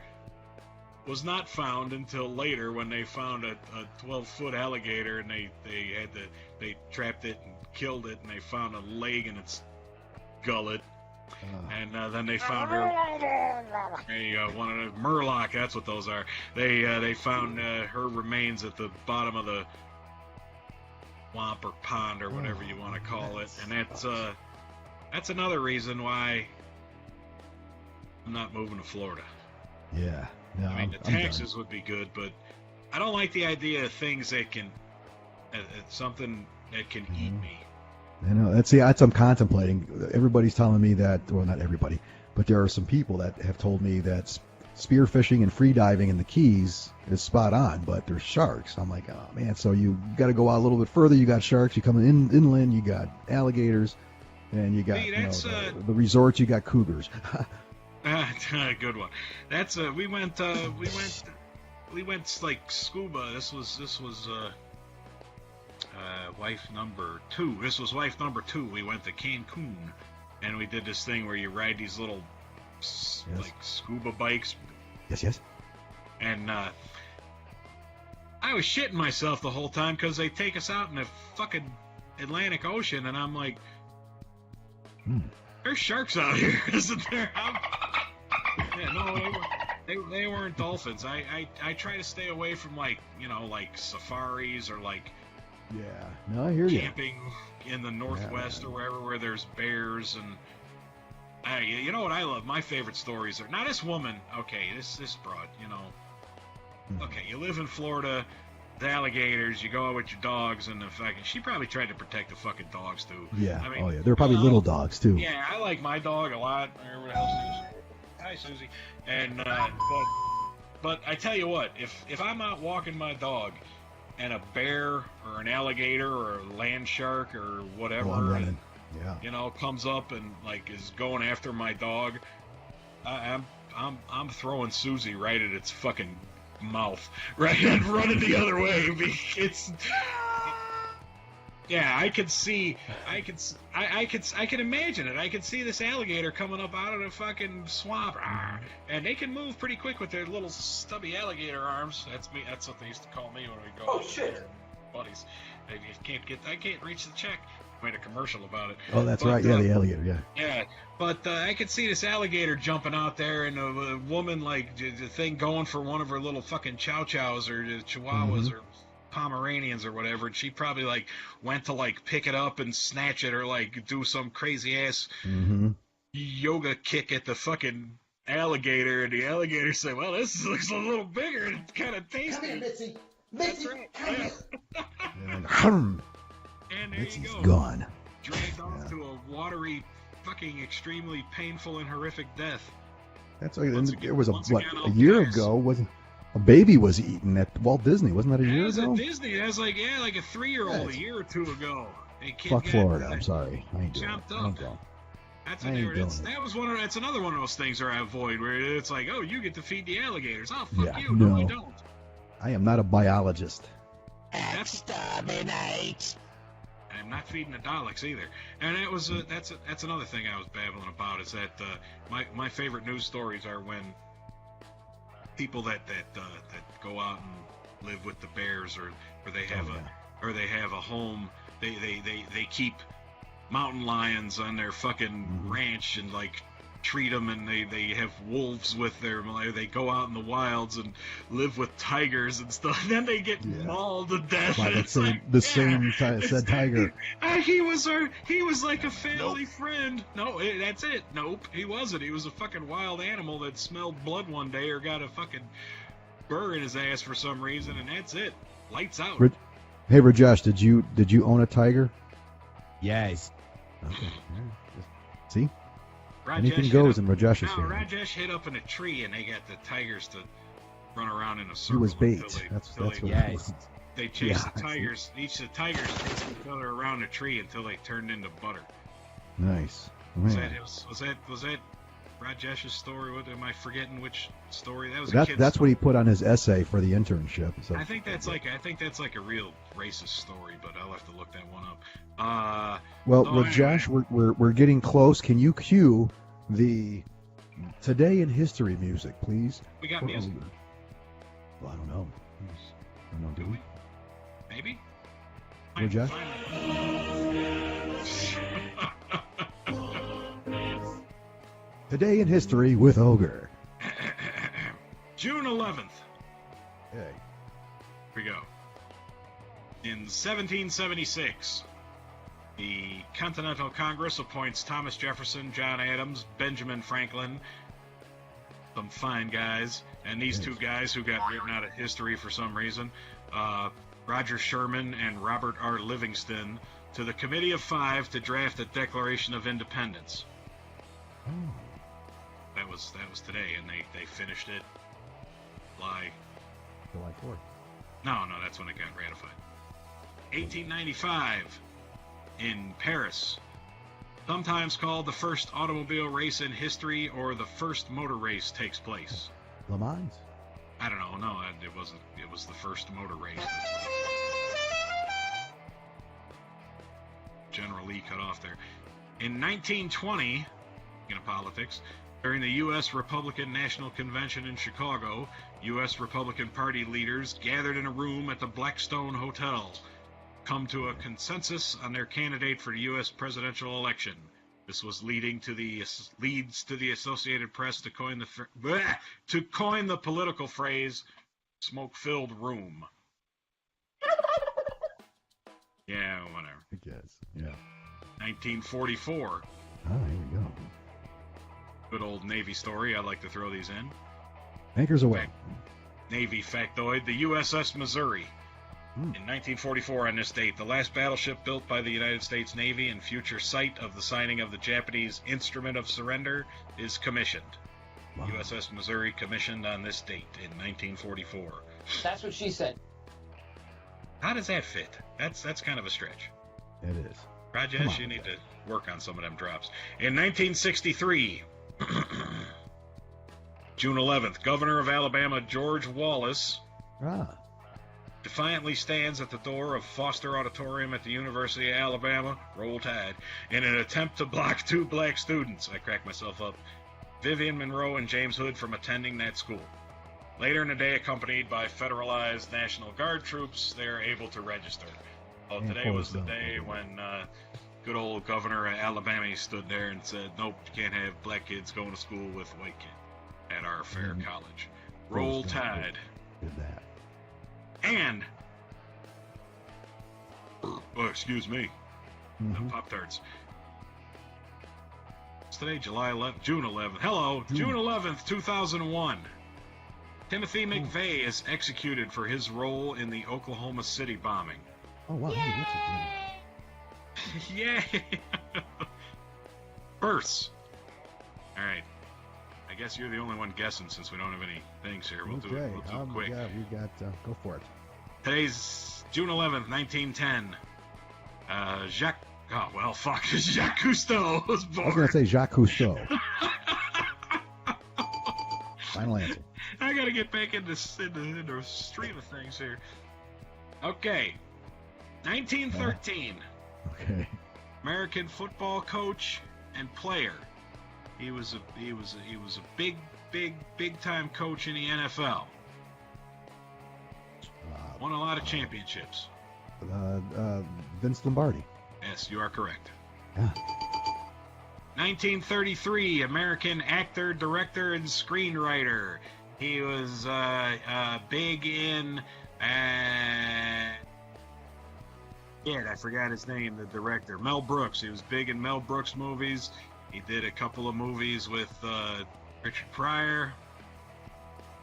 [SPEAKER 2] was not found until later when they found a 12-foot alligator, and they trapped it and killed it, and they found a leg in its gullet. And then they found her one of the Murloc. That's what those are. They found her remains at the bottom of the swamp or pond or whatever you want to call it. And that's another reason why I'm not moving to Florida.
[SPEAKER 1] Yeah. No,
[SPEAKER 2] I mean, the taxes would be good, but I don't like the idea of things that can something that can eat me.
[SPEAKER 1] I know. That's I'm contemplating. Everybody's telling me that, well, not everybody, but there are some people that have told me that spearfishing and free diving in the Keys is spot on, but there's sharks. I'm like, oh man, so you got to go out a little bit further. You got sharks. You come inland, you got alligators, and you got the resorts. You got cougars.
[SPEAKER 2] Good one. That's we went like scuba. This was wife number 2. This was wife number 2. We went to Cancun, and we did this thing where you ride these little like scuba bikes.
[SPEAKER 1] Yes.
[SPEAKER 2] And I was shitting myself the whole time because they take us out in the fucking Atlantic Ocean, and I'm like, there's sharks out here, isn't there? Yeah, no, They weren't dolphins. I try to stay away from like safaris or like
[SPEAKER 1] No, I hear you.
[SPEAKER 2] camping in the Northwest or wherever where there's bears and. You know what I love? My favorite stories are now this woman. Okay, this broad. Okay, you live in Florida. The alligators. You go out with your dogs and the fucking. She probably tried to protect the fucking dogs too.
[SPEAKER 1] Yeah. I mean, they're probably little dogs too.
[SPEAKER 2] Yeah, I like my dog a lot. Whatever the hell Susie. Hi, Susie. And but I tell you what, if I'm out walking my dog, and a bear or an alligator or a land shark or whatever,
[SPEAKER 1] I'm running.
[SPEAKER 2] Comes up and like is going after my dog, I'm throwing Susie right at its fucking mouth, right, and running the other way. I can imagine it. I can see this alligator coming up out of the fucking swamp, and they can move pretty quick with their little stubby alligator arms. That's me. That's what they used to call me when we go.
[SPEAKER 3] Oh shit,
[SPEAKER 2] buddies. I can't reach the check. Made a commercial about it.
[SPEAKER 1] Oh, that's right. Yeah, the alligator. Yeah.
[SPEAKER 2] Yeah, but I could see this alligator jumping out there, and a woman like the thing going for one of her little fucking chow chows or chihuahuas or Pomeranians or whatever, and she probably like went to like pick it up and snatch it or like do some crazy ass yoga kick at the fucking alligator, and the alligator said, "Well, this looks a little bigger and it's kind of tasty."
[SPEAKER 3] Come here, Mitzi.
[SPEAKER 2] That's right. And there
[SPEAKER 1] Mitzi's
[SPEAKER 2] you go.
[SPEAKER 1] Gone.
[SPEAKER 2] Dragged off to a watery, fucking extremely painful and horrific death.
[SPEAKER 1] That's it was a year ago. Wasn't a baby was eaten at Walt Disney? Wasn't that a year ago?
[SPEAKER 2] At Disney. That was like a 3-year-old a year or two ago.
[SPEAKER 1] Fuck Florida. I'm sorry. I ain't doing
[SPEAKER 2] chopped
[SPEAKER 1] it.
[SPEAKER 2] up. That's what they were. That's another one of those things where I avoid, where it's like, oh, you get to feed the alligators. Oh, fuck you. No, I don't.
[SPEAKER 1] I am not a biologist.
[SPEAKER 3] Exterminate.
[SPEAKER 2] I'm not feeding the Daleks either. And it was that's another thing I was babbling about, is that my favorite news stories are when people that go out and live with the bears or they have a home. They keep mountain lions on their fucking ranch and like treat them, and they have wolves with they go out in the wilds and live with tigers and stuff, and then they get mauled to death.
[SPEAKER 1] By the same said tiger.
[SPEAKER 2] He was like a family friend. No, that's it. Nope, he wasn't. He was a fucking wild animal that smelled blood one day or got a fucking burr in his ass for some reason, and that's it. Lights out.
[SPEAKER 1] Hey, Rajesh, did you own a tiger?
[SPEAKER 7] Yes.
[SPEAKER 1] Okay. See?
[SPEAKER 2] Rajesh
[SPEAKER 1] Anything goes in Rajesh's family.
[SPEAKER 2] Rajesh hit up in a tree, and they got the tigers to run around in a circle.
[SPEAKER 1] He was bait. That's what it was.
[SPEAKER 2] They chased the tigers. Each of the tigers chased each other around a tree until they turned into butter.
[SPEAKER 1] Nice.
[SPEAKER 2] Was that Rajesh's story? What am I forgetting? Which story? That was
[SPEAKER 1] that's what he put on his essay for the internship. So.
[SPEAKER 2] I think that's like a real racist story, but I'll have to look that one up.
[SPEAKER 1] Rajesh, we're getting close. Can you cue the Today in History music, please?
[SPEAKER 2] We got music.
[SPEAKER 1] Well, I don't know. Do we?
[SPEAKER 2] Maybe.
[SPEAKER 1] Rajesh. Today in History with Ogre.
[SPEAKER 2] June 11th.
[SPEAKER 1] Hey.
[SPEAKER 2] Here we go. In 1776, the Continental Congress appoints Thomas Jefferson, John Adams, Benjamin Franklin, some fine guys, and these two guys who got written out of history for some reason, Roger Sherman and Robert R. Livingston, to the Committee of Five to draft the Declaration of Independence.
[SPEAKER 1] Oh.
[SPEAKER 2] That was today, and they finished it July
[SPEAKER 1] 4th.
[SPEAKER 2] No, that's when it got ratified. 1895 in Paris, sometimes called the first automobile race in history or the first motor race, takes place.
[SPEAKER 1] Le Mans?
[SPEAKER 2] I don't know. No, it wasn't. It was the first motor race. General Lee cut off there. In 1920, in politics, during the U.S. Republican National Convention in Chicago, U.S. Republican Party leaders gathered in a room at the Blackstone Hotel, come to a consensus on their candidate for the U.S. presidential election. This was leads to the Associated Press to coin the political phrase "smoke-filled room." Yeah, whatever.
[SPEAKER 1] I guess. Yeah.
[SPEAKER 2] 1944.
[SPEAKER 1] Ah, here we go.
[SPEAKER 2] Good old Navy story. I like to throw these in.
[SPEAKER 1] Anchors away.
[SPEAKER 2] Navy factoid: the USS Missouri. In 1944, on this date, the last battleship built by the United States Navy and future site of the signing of the Japanese Instrument of Surrender is commissioned. Wow. USS Missouri commissioned on this date in 1944.
[SPEAKER 3] That's what she said.
[SPEAKER 2] How does that fit? That's kind of a stretch.
[SPEAKER 1] It is.
[SPEAKER 2] Rajesh, you need to work on some of them drops. In 1963, June 11th, Governor of Alabama George Wallace defiantly stands at the door of Foster Auditorium at the University of Alabama, Roll Tide, in an attempt to block 2 black students, I crack myself up, Vivian Monroe and James Hood, from attending that school. Later in the day, accompanied by federalized National Guard troops, they are able to register. Well, today was the day when good old Governor of Alabama stood there and said, nope, you can't have black kids going to school with white kids at our fair college. Roll Tide.
[SPEAKER 1] Did that.
[SPEAKER 2] And, excuse me, Pop-tarts. It's today, June 11th. Hello, June 11th, 2001. Timothy McVeigh is executed for his role in the Oklahoma City bombing.
[SPEAKER 1] Oh, wow.
[SPEAKER 2] Yay! Births. All right. I guess you're the only one guessing since we don't have any things here. We'll do it quick.
[SPEAKER 1] Yeah, we got, go for it.
[SPEAKER 2] Today's June 11th, 1910. Jacques Cousteau was born.
[SPEAKER 1] I was going to say Jacques Cousteau. Final answer.
[SPEAKER 2] I got to get back in the stream of things here. Okay. 1913.
[SPEAKER 1] Okay.
[SPEAKER 2] American football coach and player. He was a big time coach in the NFL. Won a lot of championships.
[SPEAKER 1] Vince Lombardi.
[SPEAKER 2] Yes, you are correct.
[SPEAKER 1] Yeah.
[SPEAKER 2] 1933, American actor, director, and screenwriter. He was big in. I forgot his name. The director, Mel Brooks. He was big in Mel Brooks movies. He did a couple of movies with Richard Pryor.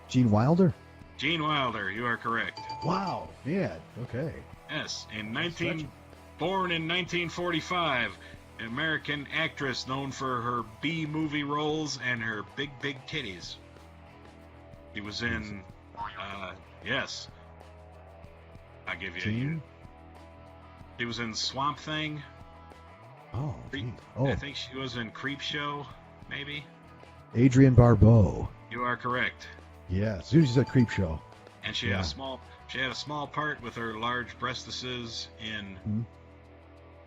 [SPEAKER 1] Gene Wilder?
[SPEAKER 2] Gene Wilder, you are correct.
[SPEAKER 1] Wow, yeah, okay.
[SPEAKER 2] Yes, born in 1945, an American actress known for her B-movie roles and her big titties. He was in, yes. I'll give you
[SPEAKER 1] Gene?
[SPEAKER 2] He was in Swamp Thing.
[SPEAKER 1] Oh,
[SPEAKER 2] I think she was in Creepshow, maybe.
[SPEAKER 1] Adrienne Barbeau.
[SPEAKER 2] You are correct.
[SPEAKER 1] Yeah, as soon as you said Creepshow.
[SPEAKER 2] And she had a small part with her large breastises in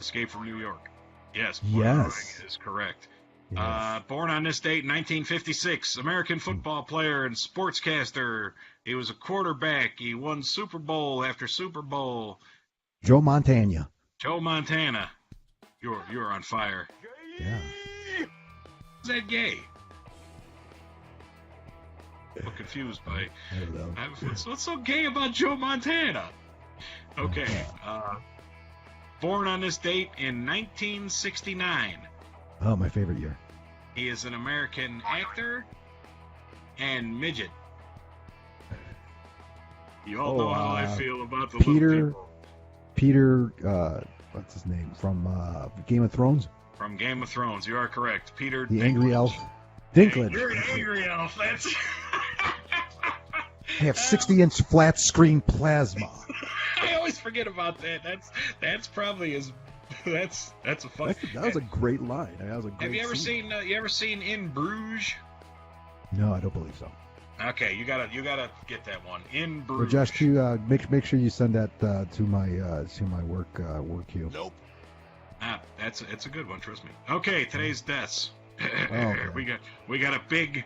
[SPEAKER 2] Escape from New York. Yes.
[SPEAKER 1] Yes.
[SPEAKER 2] Is correct.
[SPEAKER 1] Yes.
[SPEAKER 2] Born on this date, 1956, American football player and sportscaster. He was a quarterback. He won Super Bowl after Super Bowl.
[SPEAKER 1] Joe Montana.
[SPEAKER 2] Joe Montana. You're on fire.
[SPEAKER 1] Yeah.
[SPEAKER 2] Is that gay? I'm confused by.
[SPEAKER 1] I don't know.
[SPEAKER 2] What's so gay about Joe Montana? Okay. Born on this date in 1969.
[SPEAKER 1] Oh, my favorite year.
[SPEAKER 2] He is an American actor and midget. You all know how I feel about the little people.
[SPEAKER 1] Peter, what's his name? From Game of Thrones?
[SPEAKER 2] From Game of Thrones, you are correct. Peter
[SPEAKER 1] the
[SPEAKER 2] Dinklage.
[SPEAKER 1] Angry Elf. Dinklage.
[SPEAKER 2] You're an angry elf. That's.
[SPEAKER 1] I have 60-inch flat screen plasma.
[SPEAKER 2] I always forget about that. That's probably that's a fun.
[SPEAKER 1] That was a great line. That was a great
[SPEAKER 2] Have you ever
[SPEAKER 1] scene.
[SPEAKER 2] You ever seen In Bruges?
[SPEAKER 1] No, I don't believe so.
[SPEAKER 2] Okay, you gotta get that one. In Bruges.
[SPEAKER 1] So Josh, you make sure you send that to my work queue.
[SPEAKER 6] Nope.
[SPEAKER 2] It's a good one. Trust me. Okay, today's deaths.
[SPEAKER 1] Okay.
[SPEAKER 2] We got a big.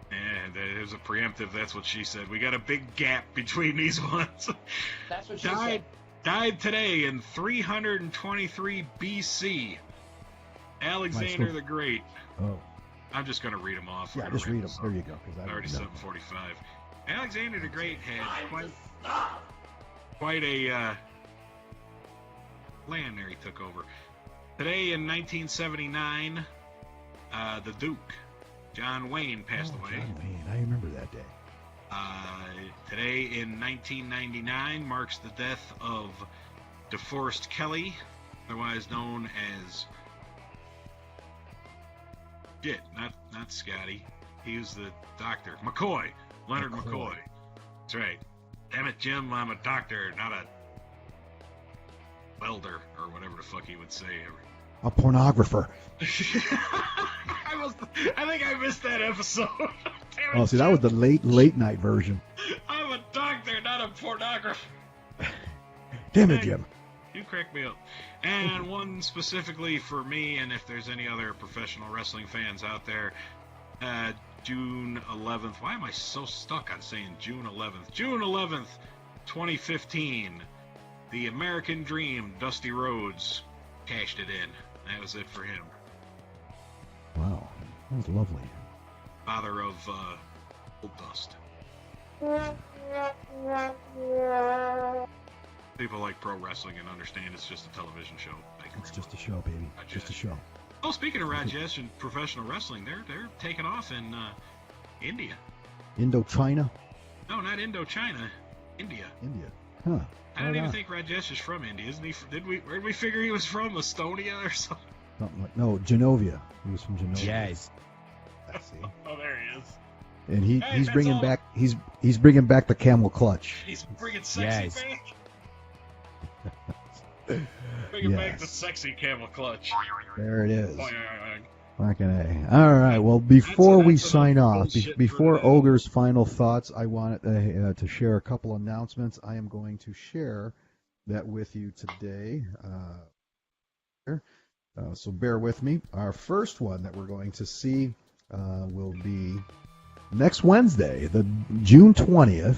[SPEAKER 2] And there's a preemptive. That's what she said. We got a big gap between these ones.
[SPEAKER 3] That's what she said.
[SPEAKER 2] Died today in 323 BC. Alexander the Great.
[SPEAKER 1] Oh.
[SPEAKER 2] I'm just going to read them off.
[SPEAKER 1] Yeah, just read them. There you go.
[SPEAKER 2] Already 7:45. Alexander the Great had quite a land there he took over. Today in 1979, the Duke, John Wayne, passed away.
[SPEAKER 1] John Wayne, I remember that day.
[SPEAKER 2] Today in 1999 marks the death of DeForest Kelley, otherwise known as not Scotty. He was the doctor. McCoy. Leonard McCoy. That's right. Damn it, Jim, I'm a doctor, not a welder, or whatever the fuck he would say.
[SPEAKER 1] A pornographer.
[SPEAKER 2] I think I missed that episode. Damn it,
[SPEAKER 1] Oh, see, that was the late night version.
[SPEAKER 2] I'm a doctor, not a pornographer.
[SPEAKER 1] Damn it, Jim.
[SPEAKER 2] You crack me up. And one specifically for me, and if there's any other professional wrestling fans out there, June 11th. Why am I so stuck on saying June 11th? June 11th, 2015. The American Dream, Dusty Rhodes, cashed it in. That was it for him.
[SPEAKER 1] Wow, that was lovely.
[SPEAKER 2] Father of Old Dust. People like pro wrestling and understand it's just a television show.
[SPEAKER 1] It's just a show, baby.
[SPEAKER 2] Rajesh.
[SPEAKER 1] Just a show.
[SPEAKER 2] Oh, speaking of Rajesh and professional wrestling, they're taking off in India.
[SPEAKER 1] Indochina?
[SPEAKER 2] No, not Indochina. India.
[SPEAKER 1] India. Huh.
[SPEAKER 2] I don't even think Rajesh is from India, isn't he? Where did we figure he was from? Estonia or something?
[SPEAKER 1] No, Genovia. He was from Genovia.
[SPEAKER 7] Yes.
[SPEAKER 1] See?
[SPEAKER 2] Oh, there he is.
[SPEAKER 1] And he's
[SPEAKER 2] that's
[SPEAKER 1] bringing
[SPEAKER 2] all.
[SPEAKER 1] back he's bringing back the camel clutch.
[SPEAKER 2] He's bringing sexy back. Bringing back the sexy camel clutch.
[SPEAKER 1] There it is.
[SPEAKER 2] Boing, boing, boing.
[SPEAKER 1] Fucking A. All right. Well, before we
[SPEAKER 2] that's
[SPEAKER 1] sign
[SPEAKER 2] enough
[SPEAKER 1] off,
[SPEAKER 2] bullshit
[SPEAKER 1] before
[SPEAKER 2] for
[SPEAKER 1] Ogre's final thoughts, I wanted to share a couple announcements. I am going to share that with you today. So bear with me. Our first one that we're going to see will be next Wednesday, the June 20th.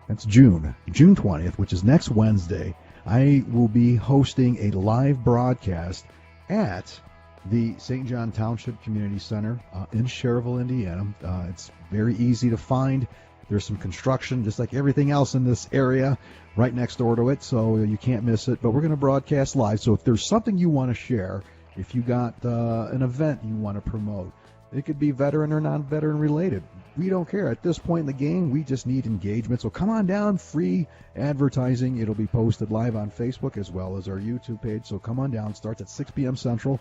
[SPEAKER 1] That's June 20th, which is next Wednesday. I will be hosting a live broadcast at the St. John Township Community Center in Cherville, Indiana. It's very easy to find. There's some construction, just like everything else in this area, right next door to it, so you can't miss it. But we're going to broadcast live, so if there's something you want to share, if you got an event you want to promote, it could be veteran or non-veteran related. We don't care. At this point in the game, we just need engagement. So come on down, free advertising. It'll be posted live on Facebook as well as our YouTube page. So come on down. Starts at 6 p.m. Central.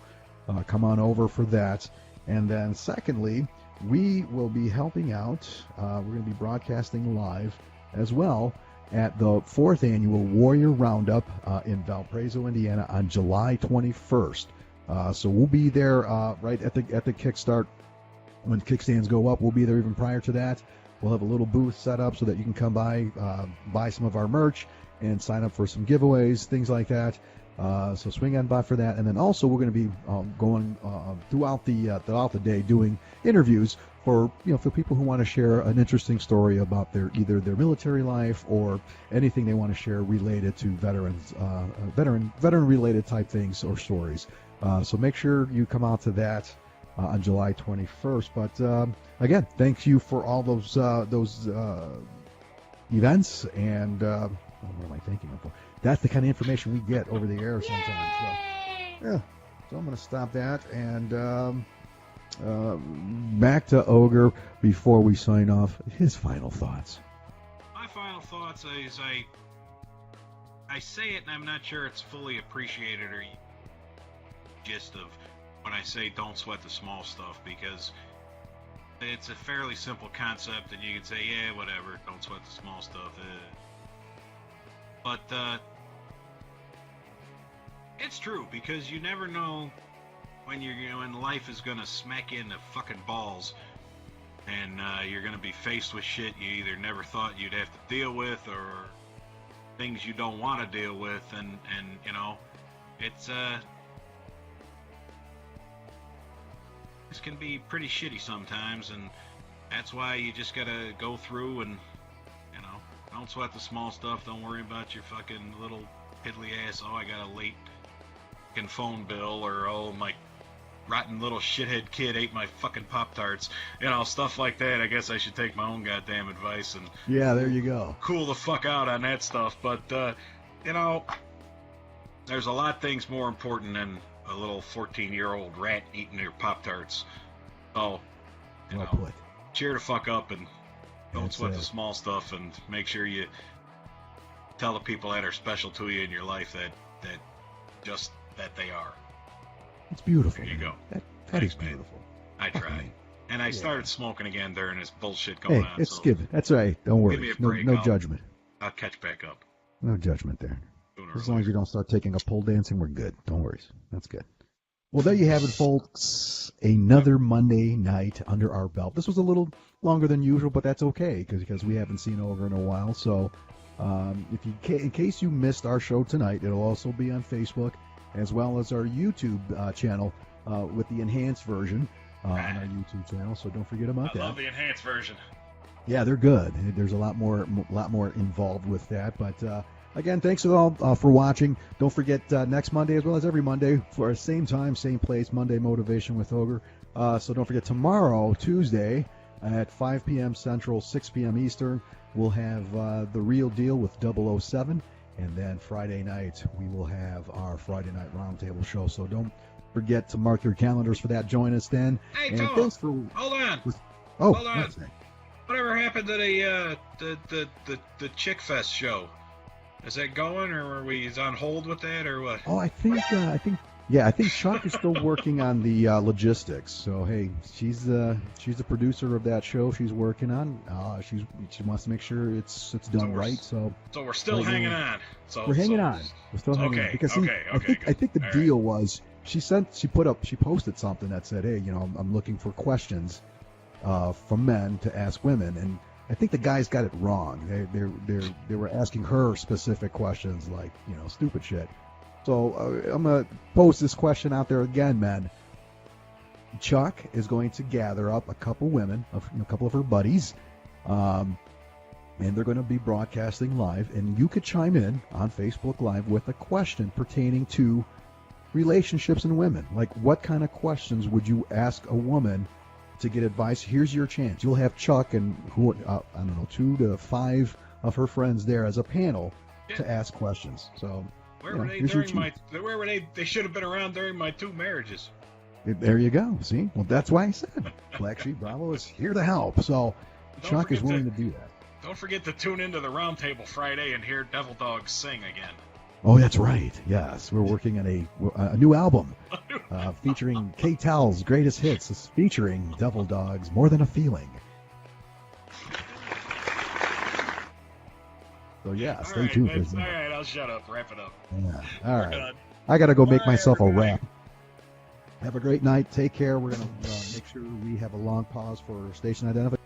[SPEAKER 1] Come on over for that. And then secondly, we will be helping out. We're going to be broadcasting live as well at the 4th Annual Warrior Roundup in Valparaiso, Indiana on July 21st. So we'll be there right at the kickstart. When kickstands go up, we'll be there even prior to that. We'll have a little booth set up so that you can come by, buy some of our merch, and sign up for some giveaways, things like that. So swing on by for that. And then also we're going to be going throughout the day doing interviews for people who want to share an interesting story about either their military life or anything they want to share related to veterans, veteran related type things or stories. So make sure you come out to that on July 21st. But again, thank you for all those events, and what am I thanking them for? That's the kind of information we get over the air sometimes. So I'm going to stop that, and back to Ogre before we sign off. His final thoughts.
[SPEAKER 2] My final thoughts is I say it, and I'm not sure it's fully appreciated or gist of when I say don't sweat the small stuff, because it's a fairly simple concept, and you can say, yeah, whatever, don't sweat the small stuff. But it's true, because you never know when when life is gonna smack you in the fucking balls, and you're gonna be faced with shit you either never thought you'd have to deal with, or things you don't want to deal with, and it's this can be pretty shitty sometimes, and that's why you just gotta go through and don't sweat the small stuff. Don't worry about your fucking little piddly ass. Oh, I got a late fucking phone bill, or oh, my rotten little shithead kid ate my fucking Pop-tarts. You know, stuff like that. I guess I should take my own goddamn advice and
[SPEAKER 1] Yeah, there you go.
[SPEAKER 2] cool the fuck out on that stuff. But, you know, there's a lot of things more important than a little 14-year-old rat eating their Pop-tarts. So, you
[SPEAKER 1] Well
[SPEAKER 2] know,
[SPEAKER 1] put.
[SPEAKER 2] cheer the fuck up and don't
[SPEAKER 1] That's
[SPEAKER 2] sweat
[SPEAKER 1] it.
[SPEAKER 2] the small stuff, and make sure you tell the people that are special to you in your life that they are.
[SPEAKER 1] It's beautiful.
[SPEAKER 2] There you
[SPEAKER 1] man.
[SPEAKER 2] go.
[SPEAKER 1] That
[SPEAKER 2] Thanks,
[SPEAKER 1] is
[SPEAKER 2] man.
[SPEAKER 1] beautiful.
[SPEAKER 2] I tried. And I
[SPEAKER 1] Yeah.
[SPEAKER 2] started smoking again during this bullshit going
[SPEAKER 1] Hey,
[SPEAKER 2] on.
[SPEAKER 1] it's
[SPEAKER 2] So
[SPEAKER 1] given. That's all right. Don't worry.
[SPEAKER 2] me a
[SPEAKER 1] No,
[SPEAKER 2] break.
[SPEAKER 1] no
[SPEAKER 2] I'll-
[SPEAKER 1] judgment.
[SPEAKER 2] I'll catch back up.
[SPEAKER 1] No judgment there.
[SPEAKER 2] Sooner or
[SPEAKER 1] As long as
[SPEAKER 2] later.
[SPEAKER 1] you don't start taking up pole dancing, we're good. Don't worry. That's good. Well, there you have it, folks. Another Monday night under our belt. This was a little longer than usual, but that's okay because we haven't seen Ogre in a while. So, if you in case you missed our show tonight, it'll also be on Facebook as well as our YouTube channel with the enhanced version on our YouTube channel. So don't forget about
[SPEAKER 2] I
[SPEAKER 1] that.
[SPEAKER 2] love the enhanced version.
[SPEAKER 1] Yeah, they're good. There's a lot more involved with that. But again, thanks all for watching. Don't forget next Monday as well as every Monday for the same time, same place, Monday Motivation with Ogre. So don't forget tomorrow, Tuesday, at 5 p.m. Central, 6 p.m. Eastern, we'll have The Real Deal with 007. And then Friday night, we will have our Friday Night Roundtable show. So don't forget to mark your calendars for that. Join us then.
[SPEAKER 2] Hey,
[SPEAKER 1] And
[SPEAKER 2] Tom,
[SPEAKER 1] thanks for...
[SPEAKER 2] hold on.
[SPEAKER 1] Oh,
[SPEAKER 2] Hold on.
[SPEAKER 1] what's that?
[SPEAKER 2] Whatever happened to the Chick Fest show? Is that going, or are we on hold with that, or what?
[SPEAKER 1] Oh, I think Chuck is still working on the logistics. So hey, she's the producer of that show. She's working on. She wants to make sure it's done right. So
[SPEAKER 2] we're still hanging on. So
[SPEAKER 1] we're hanging on. We're still hanging on because I think the deal was she posted something that said, hey, I'm looking for questions from men to ask women, and I think the guys got it wrong. They were asking her specific questions like stupid shit. So I'm gonna post this question out there again, man. Chuck is going to gather up a couple women, a couple of her buddies, and they're going to be broadcasting live. And you could chime in on Facebook Live with a question pertaining to relationships and women. Like, what kind of questions would you ask a woman to get advice? Here's your chance. You'll have Chuck and 2 to 5 of her friends there as a panel to ask questions. So.
[SPEAKER 2] Where were they during my? Where were they? They should have been around during my 2 marriages.
[SPEAKER 1] There you go. See, well, that's why I said BlackSheep Bravo is here to help. So Chuck is willing to do that.
[SPEAKER 2] Don't forget to tune into the Roundtable Friday and hear Devil Dogs sing again.
[SPEAKER 1] Oh, that's right. Yes, we're working on a new album featuring K-Tel's greatest hits. It's featuring Devil Dogs, More Than a Feeling. So yeah, stay tuned.
[SPEAKER 2] All right, I'll shut up. Wrap it up.
[SPEAKER 1] Yeah. All right.
[SPEAKER 2] Done.
[SPEAKER 1] I got to go make myself a wrap. Have a great night. Take care. We're going to make sure we have a long pause for station identification.